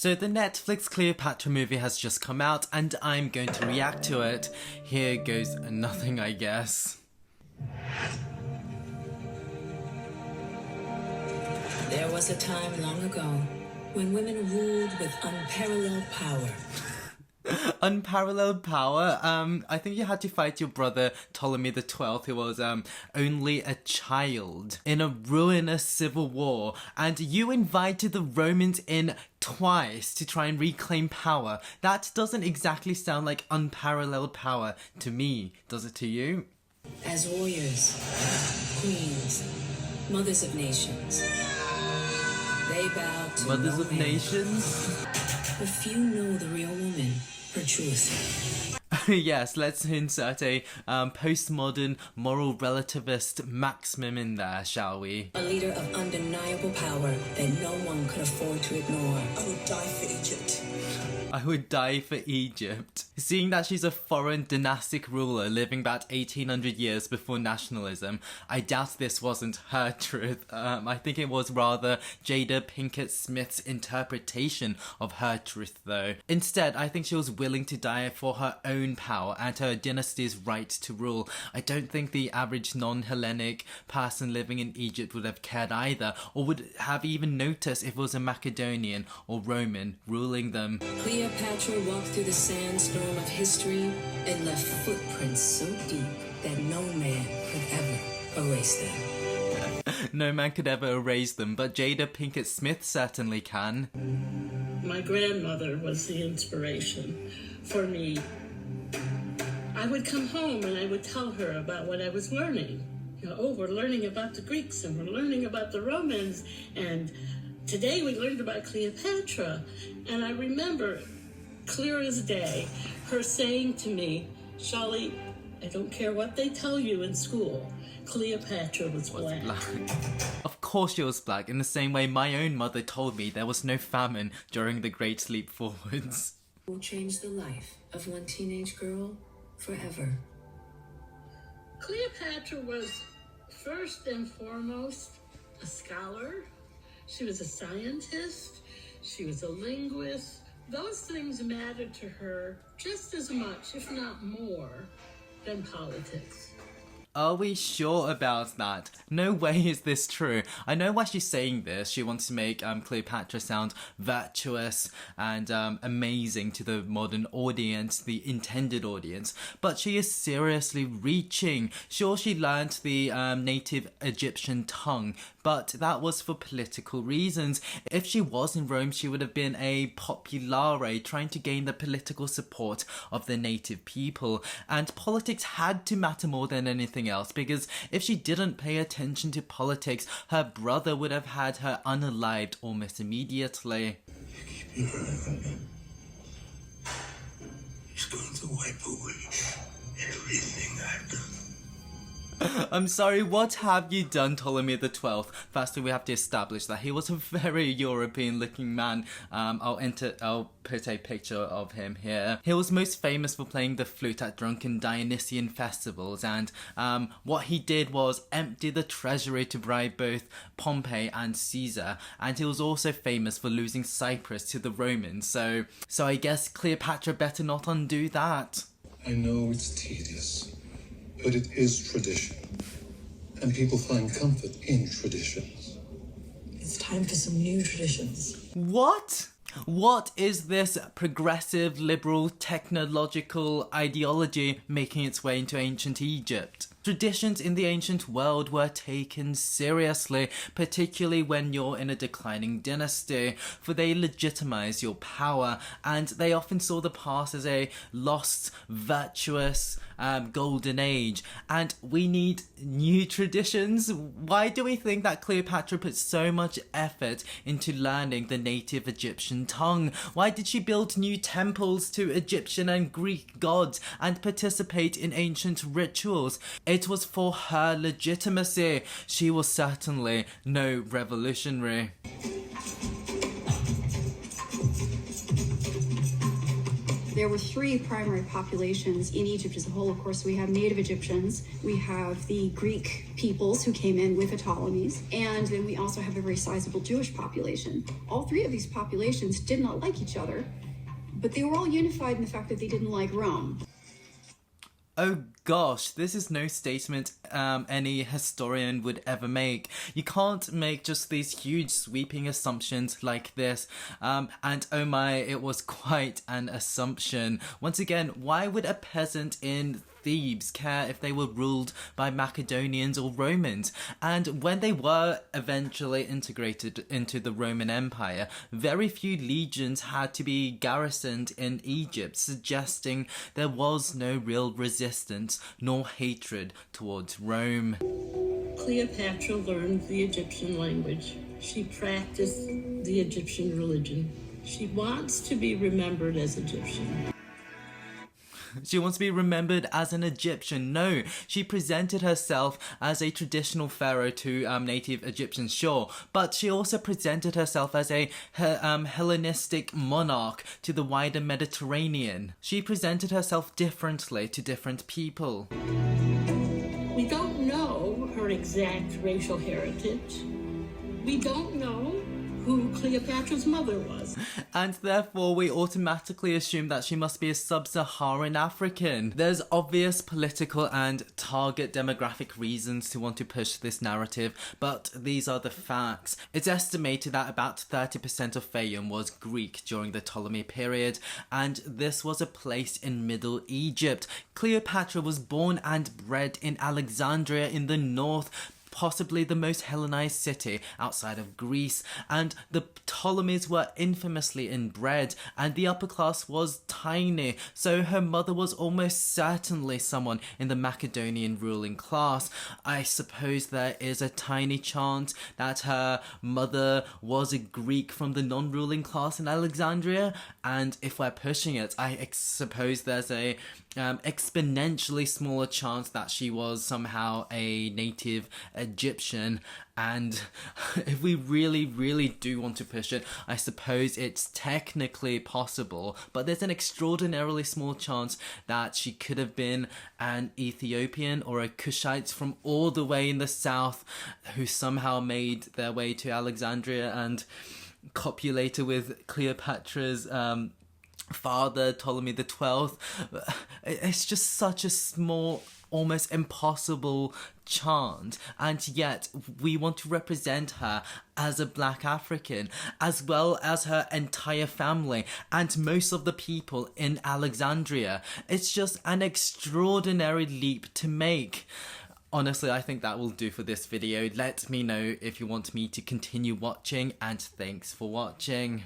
So the Netflix Cleopatra movie has just come out and I'm going to react to it. Here goes nothing, I guess. There was a time long ago when women ruled with unparalleled power. Unparalleled power? I think you had to fight your brother Ptolemy the 12th, who was only a child, in a ruinous civil war, and you invited the Romans in twice to try and reclaim power. That doesn't exactly sound like unparalleled power to me, does it to you? As warriors, queens, mothers of nations, they bow to Mothers no of man. Nations? But few know the real woman, her truth. Yes, let's insert a postmodern moral relativist maximum in there, shall we? A leader of undeniable power that no one could afford to ignore. I would die for Egypt. I would die for Egypt. Seeing that she's a foreign dynastic ruler living about 1800 years before nationalism, I doubt this wasn't her truth. I think it was rather Jada Pinkett Smith's interpretation of her truth though. Instead, I think she was willing to die for her own power and her dynasty's right to rule. I don't think the average non-Hellenic person living in Egypt would have cared either, or would have even noticed if it was a Macedonian or Roman ruling them. Cleopatra walked through the sandstorm of history and left footprints so deep that no man could ever erase them. No man could ever erase them, but Jada Pinkett Smith certainly can. My grandmother was the inspiration for me. I would come home and I would tell her about what I was learning. We're learning about the Greeks and we're learning about the Romans, and today we learned about Cleopatra. And I remember, clear as day, her saying to me, "Shali, I don't care what they tell you in school, Cleopatra was black." Of course she was black, in the same way my own mother told me there was no famine during the Great Leap Forwards. Will change the life of one teenage girl forever. Cleopatra was first and foremost a scholar. She was a scientist. She was a linguist. Those things mattered to her just as much, if not more, than politics. Are we sure about that? No way is this true. I know why she's saying this. She wants to make Cleopatra sound virtuous and amazing to the modern audience, the intended audience. But she is seriously reaching. Sure, she learnt the native Egyptian tongue, but that was for political reasons. If she was in Rome, she would have been a populare, trying to gain the political support of the native people. And politics had to matter more than anything else, because if she didn't pay attention to politics, her brother would have had her unalived almost immediately. He's going to wipe away everything I've done. I'm sorry, what have you done, Ptolemy the 12th? Firstly, we have to establish that he was a very European-looking man. I'll put a picture of him here. He was most famous for playing the flute at drunken Dionysian festivals, and what he did was empty the treasury to bribe both Pompey and Caesar, and he was also famous for losing Cyprus to the Romans, so I guess Cleopatra better not undo that. I know it's tedious, but it is tradition, and people find comfort in traditions. It's time for some new traditions. What? What is this progressive, liberal, technological ideology making its way into ancient Egypt? Traditions in the ancient world were taken seriously, particularly when you're in a declining dynasty, for they legitimize your power, and they often saw the past as a lost, virtuous, golden age. And we need new traditions. Why do we think that Cleopatra put so much effort into learning the native Egyptian tongue? Why did she build new temples to Egyptian and Greek gods and participate in ancient rituals? It was for her legitimacy. She was certainly no revolutionary. There were three primary populations in Egypt as a whole. Of course, we have native Egyptians, we have the Greek peoples who came in with the Ptolemies, and then we also have a very sizable Jewish population. All three of these populations did not like each other, but they were all unified in the fact that they didn't like Rome. Oh gosh, this is no statement any historian would ever make. You can't make just these huge sweeping assumptions like this. And oh my, it was quite an assumption. Once again, why would a peasant in Thebes care if they were ruled by Macedonians or Romans? And when they were eventually integrated into the Roman Empire, very few legions had to be garrisoned in Egypt, suggesting there was no real resistance nor hatred towards Rome. Cleopatra learned the Egyptian language. She practiced the Egyptian religion. She wants to be remembered as Egyptian. She wants to be remembered as an Egyptian. No, she presented herself as a traditional pharaoh to native Egyptians, sure, but she also presented herself as a Hellenistic monarch to the wider Mediterranean. She presented herself differently to different people. We don't know her exact racial heritage. We don't know who Cleopatra's mother was. And therefore we automatically assume that she must be a sub-Saharan African. There's obvious political and target demographic reasons to want to push this narrative, but these are the facts. It's estimated that about 30% of Fayum was Greek during the Ptolemy period, and this was a place in Middle Egypt. Cleopatra was born and bred in Alexandria in the north, possibly the most Hellenized city outside of Greece, and the Ptolemies were infamously inbred, and the upper class was tiny, so her mother was almost certainly someone in the Macedonian ruling class. I suppose there is a tiny chance that her mother was a Greek from the non-ruling class in Alexandria, and if we're pushing it, I suppose there's a exponentially smaller chance that she was somehow a native Egyptian. And if we really do want to push it, I suppose it's technically possible, but there's an extraordinarily small chance that she could have been an Ethiopian or a Cushite from all the way in the south who somehow made their way to Alexandria and copulated with Cleopatra's father, Ptolemy the 12th. It's just such a small, almost impossible chance, and yet we want to represent her as a black African, as well as her entire family and most of the people in Alexandria. It's just an extraordinary leap to make. Honestly, I think that will do for this video. Let me know if you want me to continue watching, and thanks for watching.